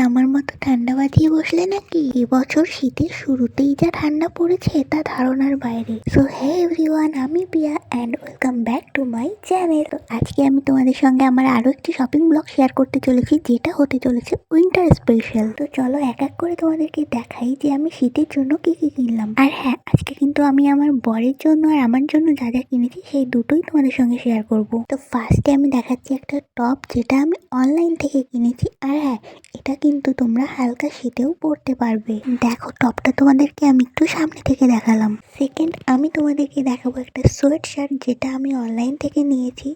আমার মতো ঠান্ডা বাজিয়ে বসলে নাকি? এবছর শীতের শুরুতেই যা ঠান্ডা পড়েছে তা ধারণার বাইরে। সো হে এভরিওয়ান, আমি Piya and welcome back to my channel. আজকে আমি তোমাদের সঙ্গে আমার আরো একটি শপিং ব্লগ শেয়ার করতে চলেছি, যেটা হতে চলেছে উইন্টার স্পেশাল। তো চলো এক এক করে তোমাদেরকে দেখাই যে আমি শীতের জন্য কি কি কিনলাম। আর হ্যাঁ, আজকে কিন্তু আমি আমার বরের জন্য আর আমার জন্য যা যা কিনেছি সেই দুটোই তোমাদের সঙ্গে শেয়ার করব। তো ফার্স্টে আমি দেখাচ্ছি একটা টপ, যেটা আমি অনলাইন থেকে কিনেছি। আর হ্যাঁ, এটা কিন্তু তোমরা হালকা শীতেও পরতে পারবে। দেখো, টপটা তোমাদেরকে আমি একটু সামনে থেকে দেখালাম। সেকেন্ড, আমি তোমাদেরকে দেখাবো একটা সোয়েট শার্ট, যেটা আমি অনলাইন থেকে নিয়েছি।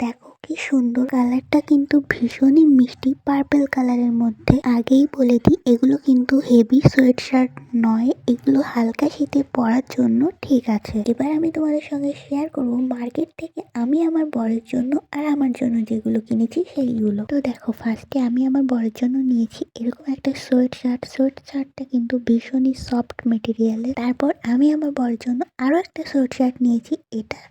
দেখো কি সুন্দর, কালারটা কিন্তু ভীষণই মিষ্টি পার্পল কালারের মধ্যে। আগেই বলে দিই, এগুলো কিন্তু হেভি সোয়েট শার্ট নয়, এগুলো হালকা শীতে পরার জন্য ঠিক আছে। এবার আমি তোমাদের সঙ্গে শেয়ার করব মার্কেট থেকে আমি আমার বরের জন্য আর আমার জন্য যেগুলো কিনেছি সেইগুলো। তো দেখো, ফার্স্টে আমি আমার বরের জন্য নিয়েছি এরকম একটা সোয়েট শার্ট। সোয়েট শার্টটা কিন্তু ভীষণই সফট মেটেরিয়ালের। তারপর আমি আমার বরের জন্য আরো একটা সোয়েট শার্ট নিয়েছি। এটা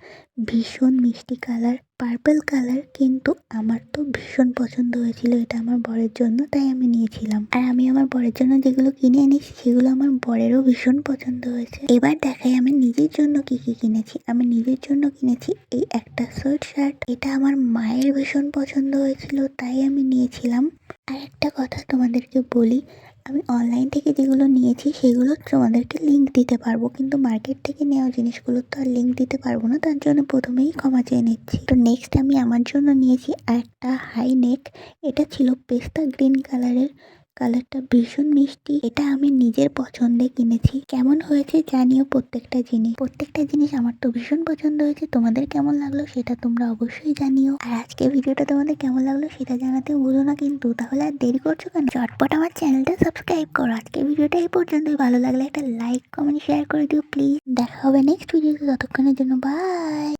ভীষণ মিষ্টি কালার, পার্পল কালার, কিন্তু আমার তো ভীষণ পছন্দ হয়েছিল এটা আমার বরের জন্য, তাই আমি নিয়েছিলাম। আর আমি আমার বরের জন্য যেগুলো কিনে এনেছি সেগুলো আমার বরেরও ভীষণ পছন্দ হয়েছে। এবার দেখাই আমি নিজের জন্য কি কি কিনেছি। আমি নিজের জন্য কিনেছি এই একটা সোয়েট শার্ট। এটা আমার মায়ের ভীষণ পছন্দ হয়েছিল, তাই আমি নিয়েছিলাম। আর একটা কথা তোমাদেরকে বলি, আমি অনলাইন থেকে যেগুলো নিয়েছি সেগুলো তোমাদেরকে লিঙ্ক দিতে পারবো, কিন্তু মার্কেট থেকে নেওয়া জিনিসগুলো তো আর লিঙ্ক দিতে পারবো না, তার জন্য প্রথমেই ক্ষমা চেয়ে নিচ্ছি। তো নেক্সট আমি আমার জন্য নিয়েছি একটা হাই নেক। এটা ছিল পেস্তা গ্রিন কালারের। কালারটা ভীষণ মিষ্টি। এটা আমি নিজের পছন্দে কিনেছি। কেমন হয়েছে জানিও। প্রত্যেকটা জিনিস আমার তো ভীষণ পছন্দ হয়েছে। তোমাদের কেমন লাগলো সেটা তোমরা অবশ্যই জানিও। আর আজকে ভিডিওটা তোমাদের কেমন লাগলো সেটা জানাতে ভুলো না কিন্তু। তাহলে আর দেরি করছো কেন, চটপট আমার চ্যানেলটা সাবস্ক্রাইব করো। আজকে ভিডিওটা এই পর্যন্তই। ভালো লাগলে একটা লাইক কমেন্ট শেয়ার করে দিও প্লিজ। দেখা হবে নেক্সট ভিডিওতে, ততক্ষণের জন্য বাই।